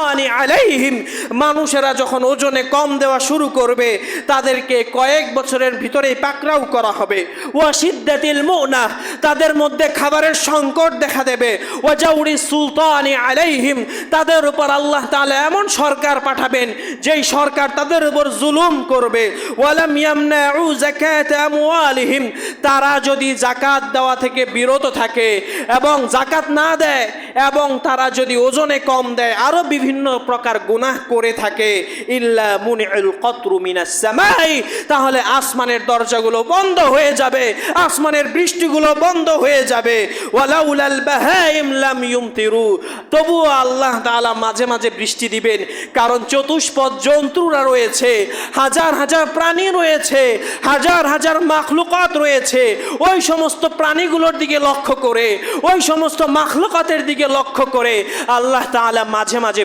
সুলতানি আলাইহিম, মানুষেরা যখন ওজনে কম দেওয়া শুরু করবে তাদেরকে কয়েক বছরের ভিতরেই পাকড়াও করা হবে। ওয়া শিদ্দাতিল মুনা, তাদের মধ্যে খাবারের সংকট দেখা দেবে। ওয়া জাউরি সুলতানি আলাইহিম, তাদের উপর আল্লাহ তাআলা এমন সরকার পাঠাবেন যেই সরকার তাদের উপর জুলুম করবে। ওয়ালাম ইয়ামনাউ যাকাত আমওয়ালিহিম, তারা যদি যাকাত দেওয়া থেকে বিরত থাকে এবং যাকাত না দেয় এবং তারা যদি ওজনে কম দেয়, আরো বিভিন্ন প্রকার গুনাহ করে থাকে, ইল্লা মুনিউল কতরু মিনাস সামাই, তাহলে আসমানের দরজাগুলো বন্ধ হয়ে যাবে, আসমানের বৃষ্টিগুলো বন্ধ হয়ে যাবে। ওয়ালাউলাল বাহাইম লাম ইউমতিরু, তবুও আল্লাহ তাআলা মাঝে মাঝে বৃষ্টি দিবেন, কারণ চতুষ্পদ জন্তুরা রয়েছে, হাজার হাজার প্রাণী রয়েছে, হাজার হাজার মাখলুকাত রয়েছে। ওই সমস্ত প্রাণীগুলোর দিকে লক্ষ্য করে, ওই সমস্ত মাখলুকাতের দিকে লক্ষ্য করে আল্লাহ তাআলা মাঝে মাঝে